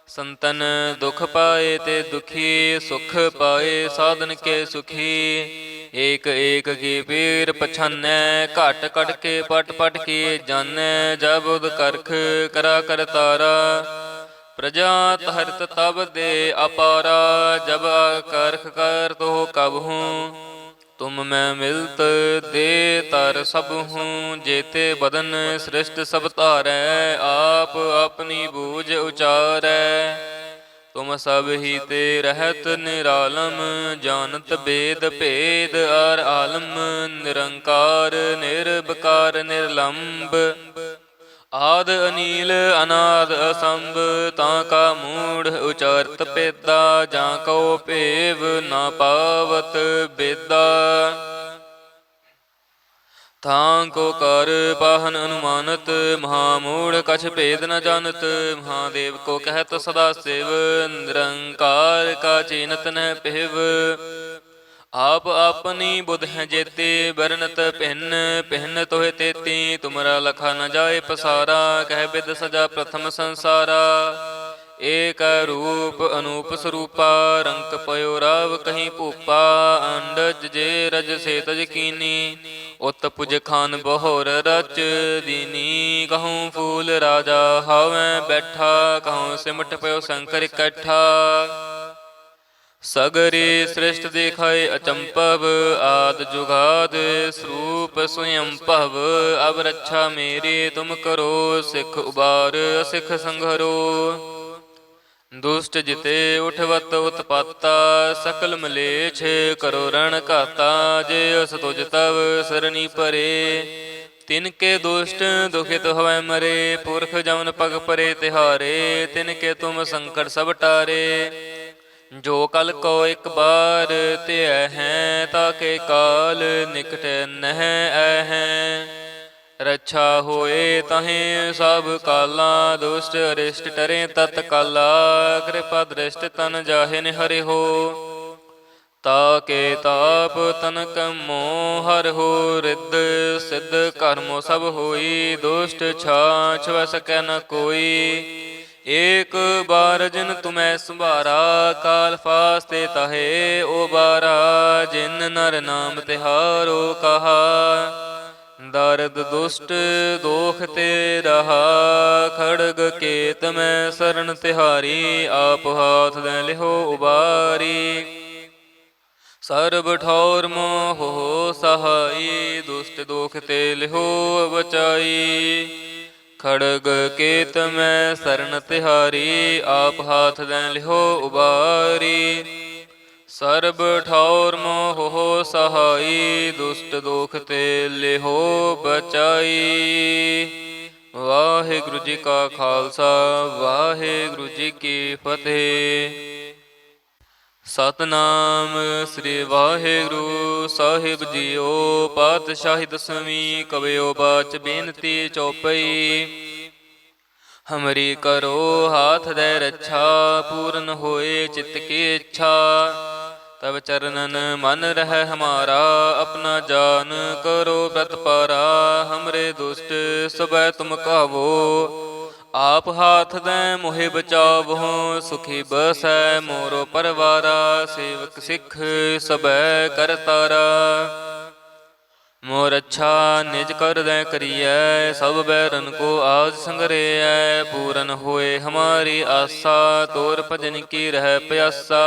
S1: ਸੰਤਨ ਦੁਖ ਪਾਏ ਤੇ ਦੁਖੀ ਸੁਖ ਪਾਏ ਸਾਧਨ ਕੇ ਸੁਖੀ ਏਕ ਏਕ ਕੀ ਪੀਰ ਪਛਾਨੈ ਘਟ ਘਟ ਕੇ ਪਟ ਪਟ ਕੀ ਜਾਣੈ ਜਬ ਉਦ ਕਰਖ ਕਰਾ ਕਰਤਾਰਾ ਪ੍ਰਜਾ ਹਰਿਤ ਤਬ ਦੇ ਅਪਾਰਾ ਜਬ ਕਰਖ ਕਰ ਤੋ ਕਬਹੂ ਤੁਮ ਮੈਂ ਮਿਲਤ ਦੇ ਤਰ ਸਭ ਹੂੰ ਜੇਤੇ ਬਦਨ ਸ੍ਰਿਸ਼ਟ ਸਭ ਧਾਰੈ ਆਪ ਆਪਣੀ ਬੂਝ ਉਚਾਰੈ ਤੁਮ ਸਭ ਹੀ ਤੇ ਰਹਿਤ ਨਿਰਾਲਮ ਜਾਣਤ ਬੇਦ ਭੇਦ ਅਰ ਆਲਮ ਨਿਰੰਕਾਰ ਨਿਰਬਕਾਰ ਨਿਰਲੰਬ ਆਦ ਅਨੀਲ ਅਨਾਦ ਅਸੰਭ ਤਾਂ ਕਾ ਮੂੜ ਉਚਾਰਤ ਪੇਦਾ ਜਾਂ ਕਉ ਭੇਵ ਨਾ ਪਾਵਤ ਬੇਦਾ ਥਾਂ ਕੋ ਕਰ ਪਾਹਨ ਅਨੁਮਾਨਤ, ਮਹਾਮੂੜ ਕਛ ਭੇਦ ਨ ਜਾਣਤ। ਮਹਾਦੇਵ ਕੋ ਕਹਿਤ ਸਦਾ ਸਿਵ, ਨਿਰੰਕਾਰ ਕਾ ਚੀਨਤ ਨਹਿ ਪਿਹਵ। ਆਪ ਆਪਨੀ ਬੁਧ ਹੈ ਜੇਤੀ, ਬਰਨਤ ਭਿੰਨ ਭਿੰਨ ਤੋਹਿ ਤੇਤੀ। ਤੁਮਰਾ ਲਖਾ ਨ ਜਾਏ ਪਸਾਰਾ, ਕਹਿ ਬਿਦ ਸਜਾ ਪ੍ਰਥਮ ਸੰਸਾਰਾ। ਏਕ ਰੂਪ ਅਨੂਪ ਸਰੂਪਾ, ਰੰਕ ਪਇਓ ਰਾਵ ਕਹੀਂ ਭੂਪਾ। ਅੰਡਜ ਜੇ ਰਜ ਸੇ ਤਜ ਕੀਨੀ, ਉਤ ਪੁਜ ਖਾਨ ਬਹੋਰ ਰਚ ਦੀਨੀ। ਕਹੂੰ ਫੂਲ ਰਾਜਾ ਹਾਵੈ ਬੈਠਾ, ਕਹੂੰ ਸਿਮਟ ਪਇਓ ਸ਼ੰਕਰ ਇਕੱਠਾ। ਸਗਰੇ ਸ੍ਰਿਸ਼ਟ ਦੇਖਾਏ ਅਚੰਭਵ, ਆਦ ਜੁਗਾਦ ਸਰੂਪ ਸਵਯੰ ਭਵ। ਅਬ ਰੱਛਾ ਮੇਰੀ ਤੁਮ ਕਰੋ, ਸਿੱਖ ਉਬਾਰ ਅਸਿੱਖ ਸੰਘਰੋ। ਦੁਸ਼ਟ ਜਿਤੇ ਉਠਵਤ ਉਤਪਾਤਾ, ਸਕਲ ਮਲੇਛ ਕਰੋ ਰਣ ਘਾਤਾ। ਜੇ ਅਸ ਤੁਜ ਤਵ ਸਰਣੀ ਪਰੇ, ਤਿਨ ਕੇ ਦੁਸ਼ਟ ਦੁਖਿਤ ਹਵੈ ਮਰੇ। ਪੁਰਖ ਜਮਨ ਪਗ ਪਰੇ ਤਿਹਾਰੇ, ਤਿਨ ਕੇ ਤੁਮ ਸੰਕਟ ਸਭ ਟਾਰੇ। ਜੋ ਕਲ ਕੋ ਇੱਕ ਬਾਰ ਧਿਐ ਹੈ, ਤਾਕੇ ਕਾਲ ਨਿਕਟ ਨਹਿ ਐਹੈ। ਰੱਛਾ ਹੋਏ ਤਹੀਂ ਸਭ ਕਾਲਾ, ਦੁਸ਼ਟ ਅਰਿਸ਼ਟ ਟਰੇ ਤਤ ਕਾਲਾ। ਕਿਰਪਾ ਦ੍ਰਿਸ਼ਟ ਤਨ ਜਾਹੇ ਨਿਹਰਿ ਹੋ, ਤਾਕੇ ਤਾਪ ਤਨਕ ਮੋਹ ਹਰਿ ਹੋ। ਰਿੱਧ ਸਿੱਧ ਕਰਮੋ ਸਭ ਹੋਈ, ਦੁਸ਼ਟ ਛਾਛ ਵੈ ਸਕੈ ਨ ਕੋਈ। ਏਕ ਬਾਰ ਜਿਨ ਤੁਮੈ ਸੰਭਾਰਾ, ਕਾਲ ਫਾਸਤੇ ਤਾਹੇ ਉਬਾਰਾ। ਜਿਨ ਨਰ ਨਾਮ ਤਿਹਾਰੋ ਕਹਾ, ਦਰਦ ਦੁਸ਼ਟ ਦੋਖ ਤੇ ਰਹਾ। ਖੜਗ ਕੇਤ ਮੈਂ ਸਰਨ ਤਿਹਾਰੀ, ਆਪ ਹਾਥ ਦੇ ਲਿਹੋ ਉਬਾਰੀ। ਸਰਬ ਠੌਰ ਮੋਹ ਸਹਾਈ, ਦੁਸ਼ਟ ਦੋਖ ਤੇ ਲਿਹੋ ਬਚਾਈ। ਖੜਗ ਕੇਤ ਮੈਂ ਸਰਨ ਤਿਹਾਰੀ, ਆਪ ਹਾਥ ਦੇ ਲਿਹੋ ਉਬਾਰੀ। ਸਰਬ ਠੌਰ ਮੋਹ ਸਹਾਈ, ਦੁਸ਼ਟ ਦੋਖ ਤੇ ਲਿਹੋ ਬਚਾਈ। ਵਾਹਿਗੁਰੂ ਜੀ ਕਾ ਖਾਲਸਾ, ਵਾਹਿਗੁਰੂ ਜੀ ਕੀ ਫਤਿਹ। ਸਤਿਨਾਮ ਸ੍ਰੀ ਵਾਹਿਗੁਰੂ ਸਾਹਿਬ ਜੀਓ। ਪਾਤਸ਼ਾਹੀ ਦਸਵੀਂ ਕਵਿਓ ਬਾਚ ਬੇਨਤੀ ਚੌਪਈ। ਹਮਰੀ ਕਰੋ ਹਾਥ ਦੇ ਰੱਛਾ, ਪੂਰਨ ਹੋਏ ਚਿੱਤ ਕੀ ਇੱਛਾ। ਤਬ ਚਰਨਨ ਮਨ ਰਹਿ ਹਮਾਰਾ, ਆਪਣਾ ਜਾਨ ਕਰੋ ਪ੍ਰਤਪਾਰਾ। ਹਮਰੇ ਦੁਸ਼ਟ ਸਭੈ ਤੁਮ ਕਾਵੋ, ਆਪ ਹਾਥ ਦੇ ਮੋਹਿ ਬਚਾਵਹੁ। ਸੁਖੀ ਬਸੈ ਮੋਰੋ ਪਰਵਾਰਾ, ਸੇਵਕ ਸਿੱਖ ਸਭੈ ਕਰਤਾਰਾ। ਮੋਰ ਅੱਛਾ ਨਿਜ ਕਰ ਦੈ ਕਰੀਐ, ਸਭ ਬੈਰਨ ਕੋ ਆਜ ਸੰਗਰੇਐ। ਪੂਰਨ ਹੋਏ ਹਮਾਰੀ ਆਸਾ, ਤੋਰ ਭਜਨ ਕੀ ਰਹਿ ਪਿਆਸਾ।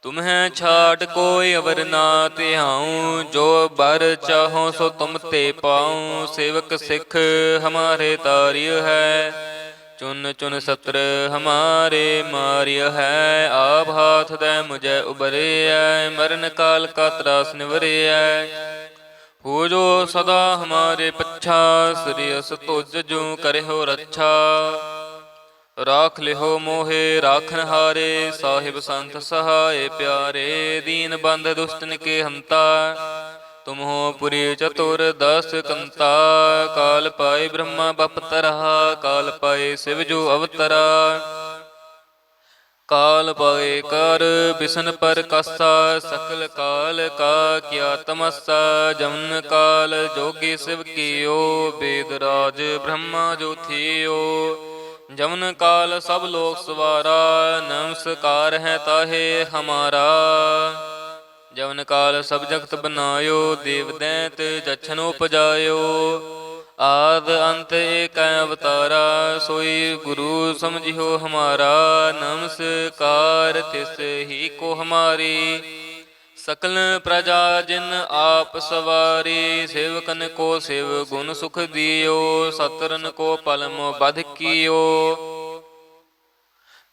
S1: ਤੁਮਹਿ ਛਾਟ ਕੋਈ ਅਵਰ ਨਾ ਧਿਆਉ, ਜੋ ਬਰ ਚਾਹੋ ਸੋ ਤੁਮ ਤੇ ਪਾਉ। ਸੇਵਕ ਸਿੱਖ ਹਮਾਰੇ ਤਾਰਿਯ ਹੈ, ਚੁਨ ਚੁਨ ਸਤਰ ਹਮਾਰੇ ਮਾਰਿਯ ਹੈ। ਆਪ ਹਾਥ ਦੇ ਮੁਝੈ ਉਬਰਿਐ, ਮਰਨ ਕਾਲ ਕਾ ਤਰਾਸ ਨਿਵਰਿਐ। ਹੋ ਜੋ ਸਦਾ ਹਮਾਰੇ ਪੱਛਾ, ਸ੍ਰੀ ਅਸ ਤੁਜ ਜੂ ਕਰਿਓ ਰੱਛਾ। ਰਾਖ ਲਿਹੋ ਮੋਹੇ ਰਾਖਨ ਹਾਰੇ, ਸਾਹਿਬ ਸੰਤ ਸਹਾਏ ਪਿਆਰੇ। ਦੀਨ ਬੰਧ ਦੁਸ਼ਟਨ ਕੇ ਹੰਤਾ, ਤੁਮ ਹੋ ਪੁਰੀ ਚਤੁਰ ਦਸ ਕੰਤਾ। ਕਾਲ ਪਾਏ ਬ੍ਰਹਮਾ ਬਪਤਰਾ, ਕਾਲ ਪਾਏ ਸਿਵ ਜੋ ਅਵਤਰਾ। ਕਾਲ ਪਾਏ ਕਰ ਬਿਸ਼ਨ ਪਰ ਕਾਸਾ, ਸਕਲ ਕਾਲ ਕਾ ਕੀਆ ਤਮਸਾ। ਜਮਨ ਕਾਲ ਜੋਗੀ ਸਿਵ ਕੀਓ, ਬੇਦ ਰਾਜ ਬ੍ਰਹਮਾ ਜੋ ਥੀਓ। ਜਮਨ ਕਾਲ ਸਭ ਲੋਕ ਸਵਾਰਾ, ਨਮਸਕਾਰ ਹੈ ਤਾਹੇ ਹਮਾਰਾ। ਜਮਨ ਕਾਲ ਸਭ ਜਗਤ ਬਨਾਇਓ, ਦੇਵ ਦੈਂਤ ਜਛਨ ਉਪਜਾਇਓ। ਆਦ ਅੰਤ ਏਕ ਅਵਤਾਰਾ, ਸੋਈ ਗੁਰੂ ਸਮਝਿਓ ਹਮਾਰਾ। ਨਮਸਕਾਰ ਤਿਸ ਹੀ ਕੋ ਹਮਾਰੀ, ਸਕਲ ਪ੍ਰਜਾ ਜਿਨ ਆਪ ਸਵਾਰੀ। ਸੇਵਕਨ ਕੋ ਸੇਵ ਗੁਣ ਸੁਖ ਦਿਓ, ਸਤਰਨ ਕੋ ਪਲਮ ਬਧ ਕੀਓ।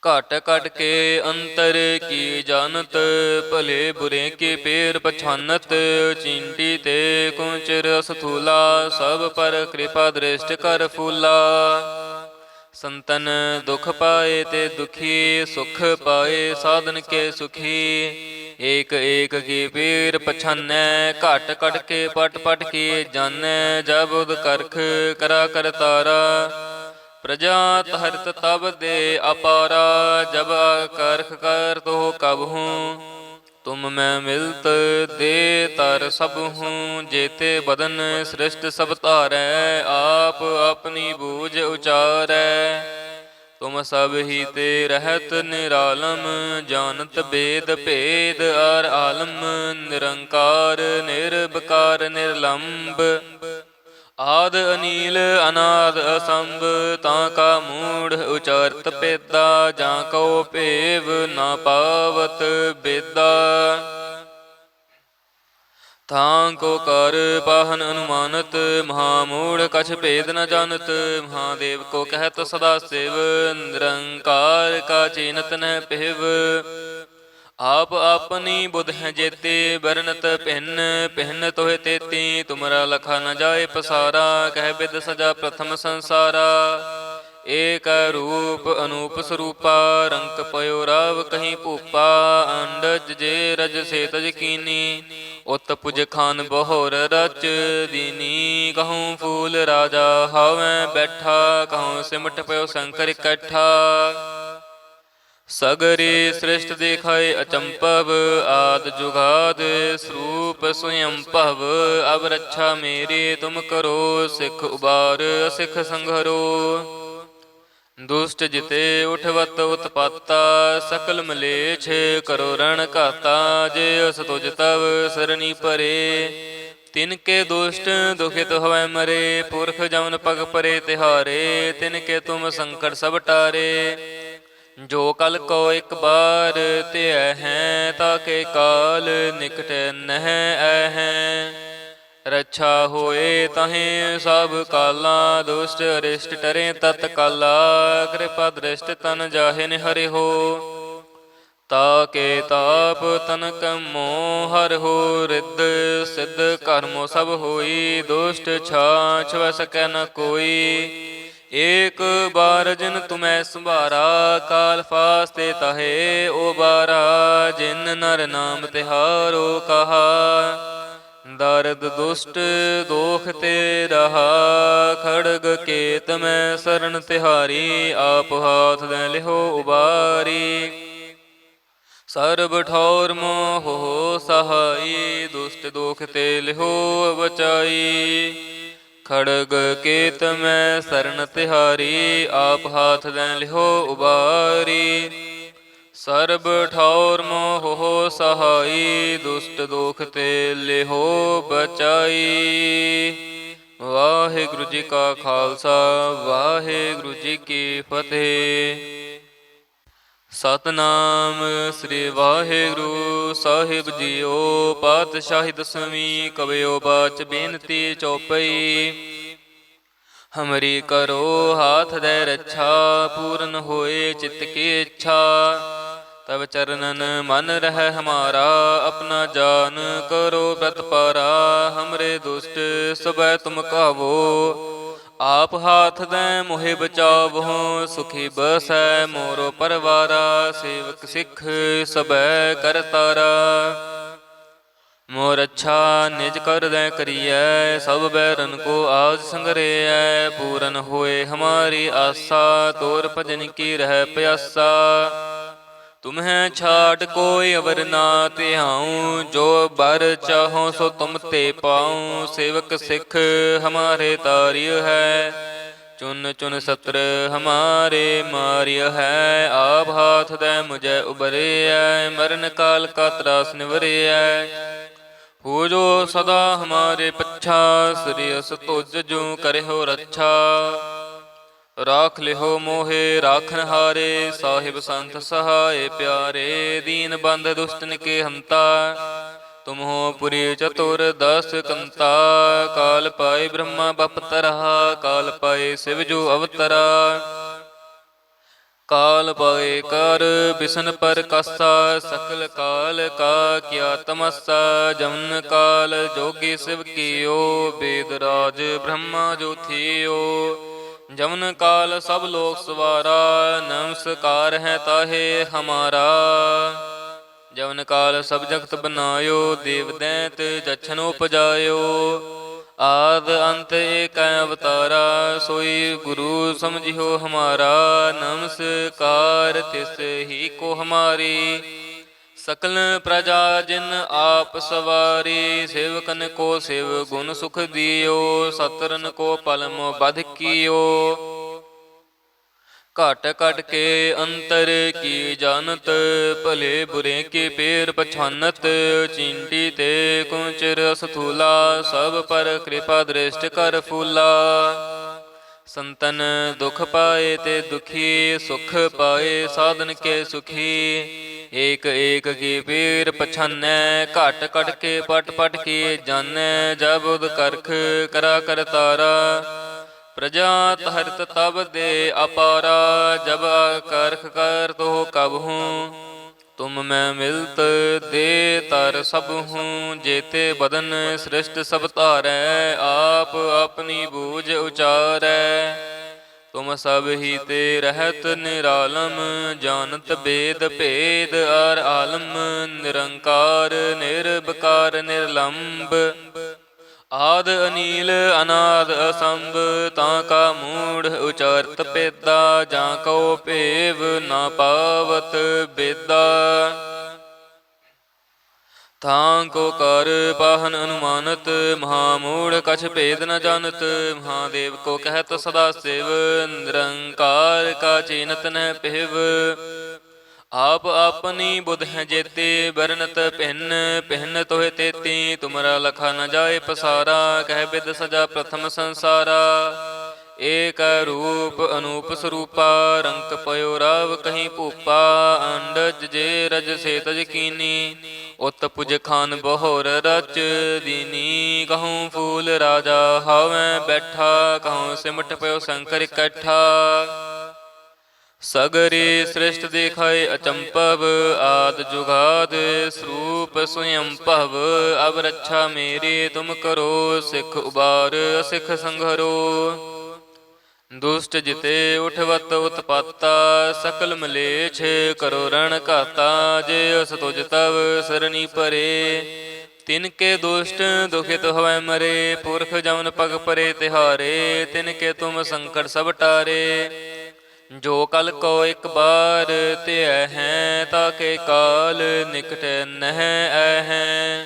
S1: ਘਟ ਘਟ ਕੇ ਅੰਤਰ ਕੀ ਜਾਨਤ, ਭਲੇ ਬੁਰੇ ਕੇ ਪੇਰ ਪਛਾਨਤ। ਚੀਂਟੀ ਤੇ ਕੁੰਚਰ ਅਸਥੂਲਾ, ਸਭ ਪਰ ਕਿਰਪਾ ਦ੍ਰਿਸ਼ਟ ਕਰ ਫੂਲਾ। ਸੰਤਨ ਦੁਖ ਪਾਏ ਤੇ ਦੁਖੀ, ਸੁਖ ਪਾਏ ਸਾਧਨ ਕੇ ਸੁਖੀ। ਏਕ ਏਕ ਕੀ ਪੀਰ ਪਛਾਨੈ, ਘਟ ਘਟ ਕੇ ਪਟ ਪਟ ਕੀ ਜਾਣੈ। ਜਬ ਉਦ ਕਰਖ ਕਰਾ ਕਰ ਤਾਰਾ, ਪ੍ਰਜਾ ਹਰਿਤ ਤਬ ਦੇ ਅਪਾਰਾ। ਜਬ ਕਰਖ ਕਰ ਤੋ ਕਬ ਹੂੰ, ਤੁਮ ਮੈਂ ਮਿਲਤ ਦੇ ਤਰ ਸਭ ਹੂੰ। ਜੇਤੇ ਬਦਨ ਸ੍ਰਿਸ਼ਟ ਸਭ ਧਾਰੈ, ਆਪ ਆਪਣੀ ਬੂਝ ਉਚਾਰੈ। ਤੁਮ ਸਭ ਹੀ ਤੇ ਰਹਿਤ ਨਿਰਾਲਮ, ਜਾਨਤ ਬੇਦ ਭੇਦ ਅਰ ਆਲਮ। ਨਿਰੰਕਾਰ ਨਿਰਬਕਾਰ ਨਿਰਲੰਭ, ਆਦ ਅਨੀਲ ਅਨਾਦ ਅਸੰਭ। ਤਾਂ ਕਾ ਮੂੜ ਉਚਾਰਤ ਪੇਦਾ, ਜਾਂ ਕਉ ਭੇਵ ਨਾ ਪਾਵਤ ਬੇਦਾ। ਥਾਂ ਕੋ ਕਰ ਪਾਹਨ ਅਨੁਮਾਨਤ, ਮਹਾਮੂੜ ਕਛ ਭੇਦ ਨ ਜਾਨਤ। ਮਹਾਦੇਵ ਕੋ ਕਹਿਤ ਸਦਾ ਸਿਵ, ਨਿਰੰਕਾਰ ਕਾ ਚੀਨਤ ਨਹਿ ਪਿਹਵ। ਆਪ ਆਪਨੀ ਬੁਧ ਹੈ ਜੇਤੀ, ਬਰਨਤ ਭਿੰਨ ਭਿੰਨ ਤੋਹਿ ਤੇਤੀ। ਤੁਮਰਾ ਲਖਾ ਨ ਜਾਏ ਪਸਾਰਾ, ਕਹਿ ਬਿਦ ਸਜਾ ਪ੍ਰਥਮ ਸੰਸਾਰਾ। ਏਕ ਰੂਪ ਅਨੂਪ ਸਰੂਪਾ, ਰੰਕ ਪਇਓ ਰਾਵ ਕਹੀ ਭੂਪਾ। ਅੰਡਜ ਜੇ ਰਜ ਸੇ ਤਜ ਕੀਨੀ, ਉਤ ਪੁਜ ਖਾਨ ਬਹੋਰ ਰਚ ਦੀਨੀ। ਕਹੂੰ ਫੂਲ ਰਾਜਾ ਹਾਵੈ ਬੈਠਾ, ਕਹੂੰ ਸਿਮਟ ਪਇਓ ਸ਼ੰਕਰ ਇਕੱਠਾ। ਸਗਰੀ ਸ੍ਰਿਸ਼ਟ ਦੇਖਾਏ ਅਚੰਭਵ, ਆਦ ਜੁਗਾਦ ਸਰੂਪ ਸਵਯੰ ਭਵ। ਅਬ ਰੱਛਾ ਮੇਰੀ ਤੁਮ ਕਰੋ, ਸਿੱਖ ਉਬਾਰ ਅਸਿੱਖ ਸੰਘਰੋ। ਦੁਸ਼ਟ ਜਿਤੇ ਉਠਵਤ ਉਤਪਾਤਾ, ਸਕਲ ਮਲੇਛ ਕਰੋ ਰਣ ਘਾਤਾ। ਜੇ ਅਸ ਤੁਜ ਤਵ ਸਰਣੀ ਪਰੇ, ਤਿਨ ਕੇ ਦੁਸ਼ਟ ਦੁਖਿਤ ਹੋਵੈ ਮਰੇ। ਪੁਰਖ ਜਮਨ ਪਗ ਪਰੇ ਤਿਹਾਰੇ, ਤਿਨ ਕੇ ਤੁਮ ਸੰਕਟ ਸਭ ਟਾਰੇ। ਜੋ ਕਲ ਕੋ ਇਕ ਬਾਰ ਧਿਐ ਹੈ, ਤਾਕੇ ਕਾਲ ਨਿਕਟ ਨਹਿ ਐਹੈ। ਰੱਛਾ ਹੋਏ ਤਹੀਂ ਸਭ ਕਾਲਾ, ਦੁਸ਼ਟ ਅਰਿਸ਼ਟ ਟਰੇ ਤਤ ਕਾਲਾ। ਕਿਰਪਾ ਦ੍ਰਿਸ਼ਟ ਤਨ ਜਾਹੇ ਨਿਹਰਿ ਹੋ, ਤਾਕੇ ਤਾਪ ਤਨਕ ਮੋਹ ਹਰਿ ਹੋ। ਰਿੱਧ ਸਿੱਧ ਕਰਮੋ ਸਭ ਹੋਈ, ਦੁਸ਼ਟ ਛਾਛ ਵੈ ਸਕੈ ਨ ਕੋਈ। ਏਕ ਬਾਰ ਜਿਨ ਤੁਮੈ ਸੰਭਾਰਾ, ਕਾਲ ਫਾਸਤੇ ਤਾਹੇ ਉਬਾਰਾ। ਜਿਨ ਨਰ ਨਾਮ ਤਿਹਾਰੋ ਕਹਾ, ਦਰਦ ਦੁਸ਼ਟ ਦੋਖ ਤੇ ਰਹਾ। ਖੜਗ ਕੇਤ ਮੈਂ ਸਰਨ ਤਿਹਾਰੀ, ਆਪ ਹਾਥ ਦੇ ਲਿਹੋ ਉਬਾਰੀ। ਸਰਬ ਠੌਰ ਮੋਹ ਸਹਾਈ, ਦੁਸ਼ਟ ਦੋਖ ਤੇ ਲਿਹੋ ਬਚਾਈ। ਖੜਗ ਕੇਤ ਮੈਂ ਸਰਨ ਤਿਹਾਰੀ, ਆਪ ਹਾਥ ਦੇ ਲਿਹੋ ਉਬਾਰੀ। ਸਰਬ ਠੌਰ ਮੋਹ ਸਹਾਈ, ਦੁਸ਼ਟ ਦੋਖ ਤੇ ਲਿਹੋ ਬਚਾਈ। ਵਾਹਿਗੁਰੂ ਜੀ ਕਾ ਖਾਲਸਾ, ਵਾਹਿਗੁਰੂ ਜੀ ਕੀ ਫਤਿਹ। ਸਤਿਨਾਮ ਸ੍ਰੀ ਵਾਹਿਗੁਰੂ ਸਾਹਿਬ ਜੀਓ। ਪਾਤਸ਼ਾਹੀ ਦਸਵੀਂ ਕਵਿਓ ਬਾਚ ਬੇਨਤੀ ਚੌਪਈ। ਹਮਰੀ ਕਰੋ ਹਾਥ ਦੇ ਰੱਛਾ, ਪੂਰਨ ਹੋਏ ਚਿਤ ਕੀ ਇੱਛਾ। ਤਬ ਚਰਨਨ ਮਨ ਰਹਿ ਹਮਾਰਾ, ਆਪਣਾ ਜਾਨ ਕਰੋ ਪ੍ਰਤਪਾਰਾ। ਹਮਰੇ ਦੁਸ਼ਟ ਸਭੈ ਤੁਮ ਕਾਵੋ, ਆਪ ਹਾਥ ਦੇ ਮੋਹਿ ਬਚਾਵਹੁ। ਸੁਖੀ ਬਸੈ ਮੋਰੋ ਪਰਵਾਰਾ, ਸੇਵਕ ਸਿੱਖ ਸਭੈ ਕਰਤਾਰਾ। ਮੋਰ ਅੱਛਾ ਨਿਜ ਕਰ ਦੇ ਕਰੀਐ, ਸਭ ਬੈਰਨ ਕੋ ਆਜ ਸੰਗਰੇਐ। ਪੂਰਨ ਹੋਏ ਹਮਾਰੀ ਆਸਾ, ਤੋਰ ਭਜਨ ਕੀ ਰਹਿ ਪਿਆਸਾ। ਤੁਮਹਿ ਛਾਟ ਕੋਈ ਅਵਰ ਨਾ ਧਿਆਉ, ਜੋ ਬਰ ਚਾਹੋ ਸੋ ਤੁਮ ਤੇ ਪਾਉ। ਸੇਵਕ ਸਿੱਖ ਹਮਾਰੇ ਤਾਰਿਯ ਹੈ, ਚੁਨ ਚੁਨ ਸਤਰ ਹਮਾਰੇ ਮਾਰਿਯ ਹੈ। ਆਪ ਹਾਥ ਦੇ ਮੁਝੈ ਉਬਰਿਐ, ਮਰਨ ਕਾਲ ਕਾ ਤਰਾਸ ਨਿਵਰਿਐ। ਹੋ ਜੋ ਸਦਾ ਹਮਾਰੇ ਪੱਛਾ, ਸ੍ਰੀ ਅਸ ਤੁਜ ਜੂ ਕਰਿਓ ਰੱਛਾ। ਰਾਖ ਲਿਹੋ ਮੋਹੇ ਰਾਖਨ ਹਾਰੇ, ਸਾਹਿਬ ਸੰਤ ਸਹਾਏ ਪਿਆਰੇ। ਦੀਨ ਬੰਧ ਦੁਸ਼ਟਨ ਕੇ ਹੰਤਾ, ਤੁਮ ਹੋ ਪੁਰੀ ਚਤੁਰ ਦਸ ਕੰਤਾ। ਕਾਲ ਪਾਏ ਬ੍ਰਹਮਾ ਬਪਤਰਾ, ਕਾਲ ਪਾਏ ਸਿਵ ਜੋ ਅਵਤਰਾ। ਕਾਲ ਪਾਏ ਕਰ ਬਿਸ਼ਨ ਪਰ ਕਾਸਾ, ਸਕਲ ਕਾਲ ਕਾ ਕੀਆ ਤਮਸਾ। ਜਮਨ ਕਾਲ ਜੋਗੀ ਸਿਵ ਕੀਓ, ਬੇਦ ਰਾਜ ਬ੍ਰਹਮਾ ਜੋ ਥੀਓ। ਜਮਨ ਕਾਲ ਸਭ ਲੋਕ ਸਵਾਰਾ, ਨਮਸਕਾਰ ਹੈ ਤਾਹੇ ਹਮਾਰਾ। ਜਵਨ ਕਾਲ ਸਭ ਜਗਤ ਬਨਾਇਓ, ਦੇਵ ਦੈਂਤ ਜਛਨ ਉਪਜਾਇਓ। ਆਦ ਅੰਤ ਏਕੈ ਅਵਤਾਰਾ, ਸੋਈ ਗੁਰੂ ਸਮਝਿਓ ਹਮਾਰਾ। ਨਮਸਕਾਰ ਤਿਸ ਹੀ ਕੋ ਹਮਾਰੀ, ਸਕਲ ਪ੍ਰਜਾ ਜਿਨ ਆਪ ਸਵਾਰੀ। ਸੇਵਕਨ ਕੋ ਸੇਵ ਗੁਣ ਸੁਖ ਦਿਓ, ਸਤਰਨ ਕੋ ਪਲਮ ਬਧ ਕੀਓ। ਘਟ ਘਟ ਕੇ ਅੰਤਰ ਕੀ ਜਾਨਤ, ਭਲੇ ਬੁਰੇ ਕੇ ਪੇਰ ਪਛਾਨਤ। ਚੀਂਟੀ ਤੇ ਕੁੰਚਰ ਅਸਥੂਲਾ, ਸਭ ਪਰ ਕਿਰਪਾ ਦ੍ਰਿਸ਼ਟ ਕਰ ਫੂਲਾ। ਸੰਤਨ ਦੁਖ ਪਾਏ ਤੇ ਦੁਖੀ, ਸੁਖ ਪਾਏ ਸਾਧਨ ਕੇ ਸੁਖੀ। ਏਕ ਏਕ ਕੀ ਪੀਰ ਪਛਾਨੈ, ਘਟ ਘਟ ਕੇ ਪਟ ਪਟ ਕੀ ਜਾਣੈ। ਜਬ ਉਦ ਕਰਖ ਕਰਾ ਕਰਤਾਰਾ, ਪ੍ਰਜਾ ਹਰਿਤ ਤਬ ਦੇ ਅਪਾਰਾ। ਜਬ ਕਰਖ ਕਰ ਤੋ ਕਬਹੂ, ਤੁਮ ਮੈਂ ਮਿਲਤ ਦੇ ਤਰ ਸਭ ਹੂੰ। ਜੇਤੇ ਬਦਨ ਸ੍ਰਿਸ਼ਟ ਸਭ ਧਾਰੈ, ਆਪ ਆਪਣੀ ਬੂਝ ਉਚਾਰੈ। ਤੁਮ ਸਭ ਹੀ ਤੇ ਰਹਿਤ ਨਿਰਾਲਮ, ਜਾਨਤ ਬੇਦ ਭੇਦ ਅਰ ਆਲਮ। ਨਿਰੰਕਾਰ ਨਿਰਬਕਾਰ ਨਿਰਲੰਬ, ਆਦ ਅਨੀਲ ਅਨਾਦ ਅਸੰਭ। ਤਾਂ ਕਾ ਮੂੜ ਉਚਾਰਤ ਪੇਦਾ, ਜਾਂ ਕਉ ਭੇਵ ਨਾ ਪਾਵਤ ਬੇਦਾ। ਥਾਂ ਕੋ ਕਰ ਪਾਹਨ ਅਨੁਮਾਨਤ, ਮਹਾਮੂੜ ਕਛ ਭੇਦ ਨ ਜਾਨਤ। ਮਹਾਦੇਵ ਕੋ ਕਹਿਤ ਸਦਾ ਸਿਵ, ਨਿਰੰਕਾਰ ਕਾ ਚੀਨਤ ਨ ਪਿਹਵ। ਆਪ ਆਪਨੀ ਬੁਧ ਹੈ ਜੇਤੀ, ਬਰਨਤ ਭਿੰਨ ਭਿੰਨ ਤੋਹਿ ਤੇਤੀ। ਤੁਮਰਾ ਲਖਾ ਨ ਜਾਏ ਪਸਾਰਾ, ਕਹਿ ਬਿਦ ਸਜਾ ਪ੍ਰਥਮ ਸੰਸਾਰਾ। ਏਕ ਰੂਪ ਅਨੂਪ ਸਰੂਪਾ, ਰੰਕ ਪਇਓ ਰਾਵ ਕਹੀਂ ਭੂਪਾ। ਅੰਡਜ ਜੇ ਰਜ ਸੇ ਤਜ ਕੀਨੀ, ਉਤ ਪੁਜ ਖਾਨ ਬਹੋਰ ਰਚ ਦੀਨੀ। ਕਹੂੰ ਫੂਲ ਰਾਜਾ ਹਾਵੈ ਬੈਠਾ, ਕਹੂੰ ਸਿਮਟ ਪਇਓ ਸ਼ੰਕਰ ਇਕੱਠਾ। ਸਗਰੀ ਸ੍ਰਿਸ਼ਟ ਦਿਖਾਏ ਅਚੰਭਵ, ਆਦ ਜੁਗਾਦ ਸਰੂਪ ਸਵਯੰ ਭਵ। ਅਬ ਰੱਛਾ ਮੇਰੀ ਤੁਮ ਕਰੋ, ਸਿੱਖ ਉਬਾਰ ਅਸਿੱਖ ਸੰਘਰੋ। ਦੁਸ਼ਟ ਜਿਤੇ ਉਠਵਤ ਉਤਪਾਤਾ, ਸਕਲ ਮਲੇਛ ਕਰੋ ਰਣ ਘਾਤਾ। ਜੇ ਅਸ ਤੁਜ ਤਵ ਸਰਣੀ ਪਰੇ, ਤਿਨ ਕੇ ਦੁਸ਼ਟ ਦੁਖਿਤ ਹੋਵੈ ਮਰੇ। ਪੁਰਖ ਜਮਨ ਪਗ ਪਰੇ ਤਿਹਾਰੇ, ਤਿਨ ਕੇ ਤੁਮ ਸੰਕਟ ਸਭ ਟਾਰੇ। ਜੋ ਕਲ ਕੋ ਇਕ ਬਾਰ ਧਿਐ ਹੈ, ਤਾਕੇ ਕਾਲ ਨਿਕਟ ਨਹਿ ਐਹੈ।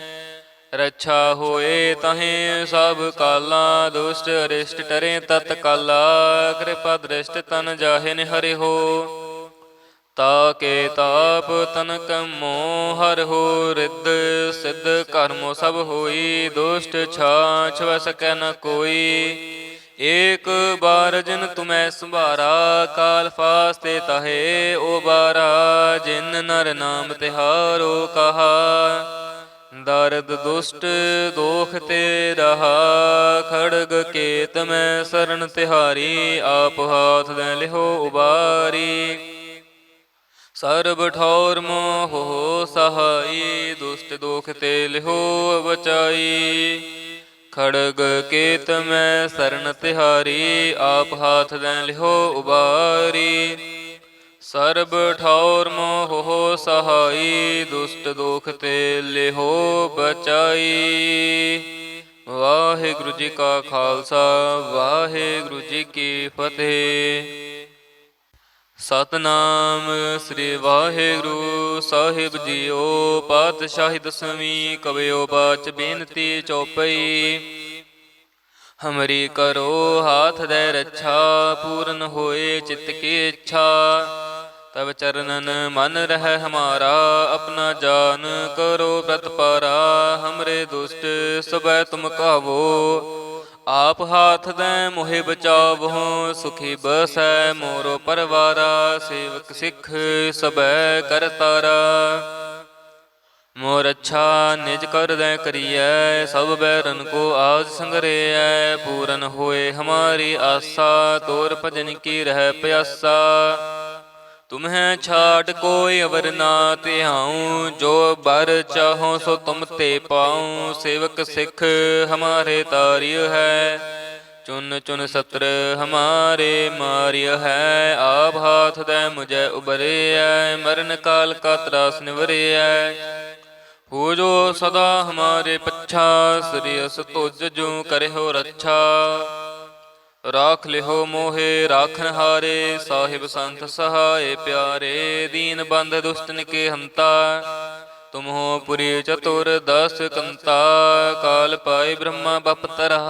S1: ਰੱਛਾ ਹੋਏ ਤਹੀਂ ਸਭ ਕਾਲਾ, ਦੁਸ਼ਟ ਅਰਿਸ਼ਟ ਟਰੇ ਤਤ ਕਾਲਾ। ਕਿਰਪਾ ਦ੍ਰਿਸ਼ਟ ਤਨ ਜਾਹੇ ਨਿਹਰਿਓ, ਤਾਕੇ ਤਾਪ ਤਨਕ ਮੋਹ ਹਰਿਓ। ਰਿੱਧ ਸਿੱਧ ਕਰਮੋ ਸਭ ਹੋਈ, ਦੁਸ਼ਟ ਛਾਛ ਵੈ ਸਕੈ ਨ ਕੋਈ। ਏਕ ਬਾਰ ਜਿਨ ਤੁਮੈ ਸੰਭਾਰਾ, ਕਾਲ ਫਾਸਤੇ ਤਾਹੇ ਉਬਾਰਾ। ਜਿਨ ਨਰ ਨਾਮ ਤਿਹਾਰੋ ਕਹਾ, ਦਰਦ ਦੁਸ਼ਟ ਦੋਖ ਤੇ ਰਹਾ। ਖੜਗ ਕੇਤ ਮੈਂ ਸਰਨ ਤਿਹਾਰੀ, ਆਪ ਹਾਥ ਦੇ ਲਿਹੋ ਉਬਾਰੀ। ਸਰਬ ਠੌਰ ਮੋਹ ਸਹਾਈ, ਦੁਸ਼ਟ ਦੋਖ ਤੇ ਲਿਹੋ ਬਚਾਈ। ਖੜਗ ਕੇਤ ਮੈਂ ਸਰਨ ਤਿਹਾਰੀ, ਆਪ ਹਾਥ ਦੇ ਲਿਹੋ ਉਬਾਰੀ। ਸਰਬ ਠੌਰ ਮੋਹ ਸਹਾਈ, ਦੁਸ਼ਟ ਦੋਖ ਤੇ ਲਿਹੋ ਬਚਾਈ। ਵਾਹਿਗੁਰੂ ਜੀ ਕਾ ਖਾਲਸਾ, ਵਾਹਿਗੁਰੂ ਜੀ ਕੀ ਫਤਿਹ। ਸਤਿਨਾਮ ਸ੍ਰੀ ਵਾਹਿਗੁਰੂ ਸਾਹਿਬ ਜੀਓ। ਪਾਤਸ਼ਾਹੀ ਦਸਵੀਂ ਕਵਿਓ ਬਾਚ ਬੇਨਤੀ ਚੌਪਈ। ਹਮਰੀ ਕਰੋ ਹਾਥ ਦੇ ਰੱਛਾ, ਪੂਰਨ ਹੋਏ ਚਿਤ ਕੀ ਇੱਛਾ। ਤਬ ਚਰਨਨ ਮਨ ਰਹਿ ਹਮਾਰਾ, ਆਪਣਾ ਜਾਨ ਕਰੋ ਪ੍ਰਤਪਾਰਾ। ਹਮਰੇ ਦੁਸ਼ਟ ਸਭੈ ਤੁਮ ਕਾਵੋ, ਆਪ ਹਾਥ ਦੇ ਮੋਹਿ ਬਚਾਵਹੁ। ਸੁਖੀ ਬਸੈ ਮੋਰੋ ਪਰਵਾਰਾ, ਸੇਵਕ ਸਿੱਖ ਸਭੈ ਕਰਤਾਰਾ। ਮੋਰ ਅੱਛਾ ਨਿਜ ਕਰ ਦੈ ਕਰੀਐ, ਸਭ ਬੈਰਨ ਕੋ ਆਜ ਸੰਗਰੇਐ। ਪੂਰਨ ਹੋਏ ਹਮਾਰੀ ਆਸਾ, ਤੋਰ ਭਜਨ ਕੀ ਰਹਿ ਪਿਆਸਾ। ਤੁਮਹਿ ਛਾਟ ਕੋਈ ਅਵਰ ਨਾ ਧਿਆਉ, ਜੋ ਬਰ ਚਾਹੋ ਸੋ ਤੁਮ ਤੇ ਪਾਉ। ਸੇਵਕ ਸਿੱਖ ਹਮਾਰੇ ਤਾਰਿਯ ਹੈ, चुन चुन सत्र हमारे मारिय है, आप हाथ दे मुझे उबरे है, मरण काल का त्रास निवरे है। हो जो सदा हमारे पच्छा, श्रेयस तुझ जो करे हो रक्षा। राख लिहो मोहे राखन हारे, साहिब संत सहाय प्यारे, दीन बंद दुष्टन के हंता। तुम हो पुरी चतुर दस कंता, काल पाए ब्रह्मा बपतरा,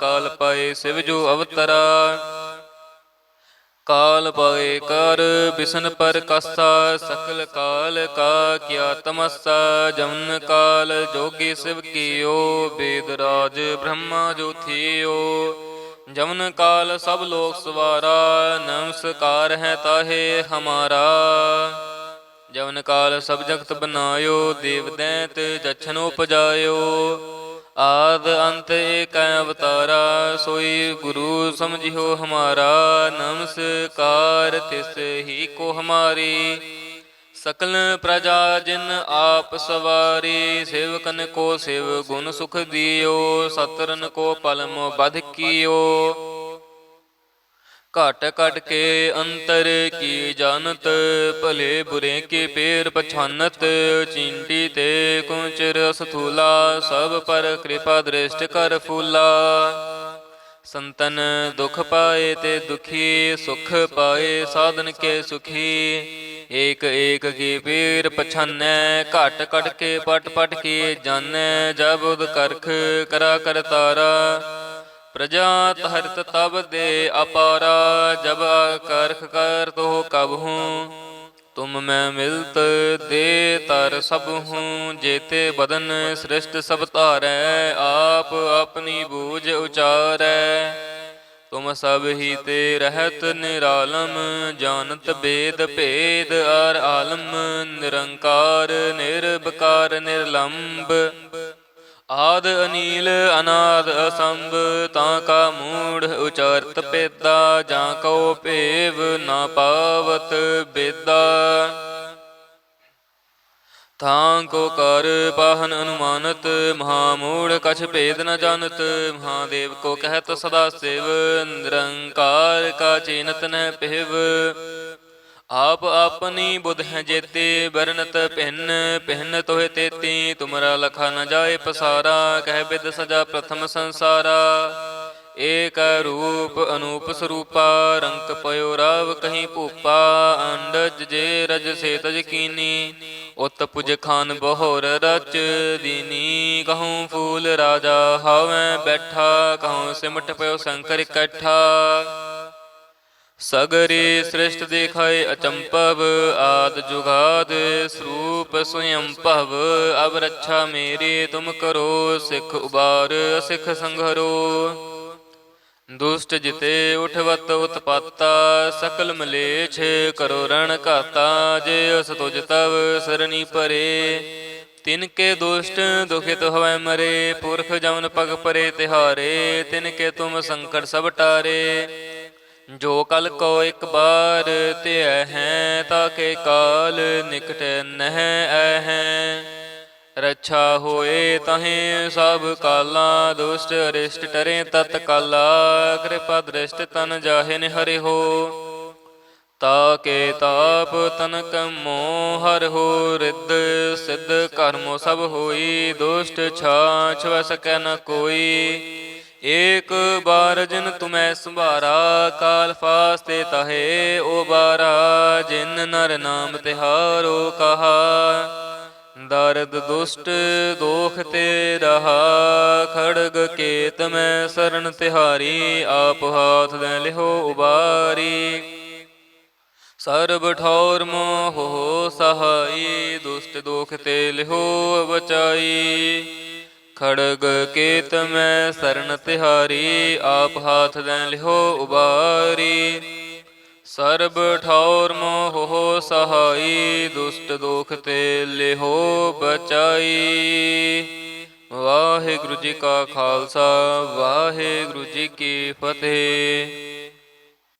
S1: काल पाए शिव जो अवतरा। काल पाए कर बिसन पर कासा, सकल काल का किया तमस्सा। जमन काल जोगी शिव कियो, वेद राज ब्रह्मा जो थियो। जमन काल सब लोक सवारा, नमस्कार है ताहे हमारा। जवन काल सब जगत बनायो, देव दैत जछन उपजायो। आद अंत एक अवतारा, सोई गुरु समझियो हमारा। नमस्कार तिस ही को हमारी, सकल प्रजा जिन आप सवारी। सेवकन को सेव गुण सुख दियो, सतरन को पलम बध कियो। घट घट के अंतर की जानत, भले बुरे के पेर पछानत। चींटी ते कुंचर स्थूला, सब पर कृपा दृष्ट कर फूला। संतन दुख पाए ते दुखी, सुख पाए साधन के सुखी। एक एक की पीर पछानै, घट घट के पट पट की जानै। जब उद करख करा कर तारा, प्रजा हरित तब दे अपारा। जब करख कर तो कब हूँ, तुम मैं मिलत दे तर सब हूँ। जेते बदन सृष्ट सब तारै, आप अपनी बूझ उचारै। तुम सब ही ते रहत निरालम, जानत वेद भेद और आलम। निरंकार निर्विकार निर्लंब, आद अनील अनाद असंभ। ताका मूढ़ उचारत पेदा, जा को पेव न पावत बेदा। थांको कर पाहन अनुमानत, महामूढ़ कछ भेद न जानत। महादेव को कहत सदा शिव, निरंकार का चीनत न पिहव। आप अपनी बुध है जेते, बरनत भिन्न भिन्न तोहे तेती। तुमरा लखा न जाए पसारा, कह बिद सजा प्रथम संसारा। एक रूप अनूप स्वरूपा, रंक पयो राव कहीं भूपा। अंडज जे रज से तज कीनी, उत पुज खान बहोर रच दीनी। कहूँ फूल राजा हावें बैठा, कहूँ सिमट पयो शंकर इकट्ठा। सगरी सृष्ट दिखाए अचंपव, आद जुगाद स्वरूप स्वयं भव। अब रक्षा मेरी तुम करो, सिख उबार सिख संघरो। दुष्ट जिते उठवत उत्पाता, सकल मलेच्छ करो रण घाता। जे अस तुझ तव सरनी परे, तिनके दुष्ट दुखित होवै मरे। पुरख जमन पग परे तिहारे, तिनके तुम संकट सब टारे। जो कल को एक बार ते हैं, ताके काल निकट नह हैं। रक्षा होए तहें सब काला, दुष्ट अरिष्ट टरे तत्काला। कृपा दृष्ट तन जाहे निहरे हो, ताके ताप तनक मोह हर हो। रिद्ध सिद्ध कर्मो सब होई, दुष्ट छाछ वह सकै न कोई। एक बार जिन तुम्हें संभारा, काल फास्ते तहे उबारा। जिन नर नाम तिहारो कहा, दर्द दुष्ट दोख ते रहा। खड़ग केत में शरण तिहारी, आप हाथ दे लिहो उबारी। सर्ब ठौर मोह सहाई, दुष्ट दोख ते लिहो बचाई। खड़ग केत में शरण तिहारी, आप हाथ दें लिहो उबारी। सर्ब ठौर मोह सहाई, दुष्ट दोख ते लिहो बचाई। वाहिगुरु जी का खालसा, वाहिगुरु जी की फतेह।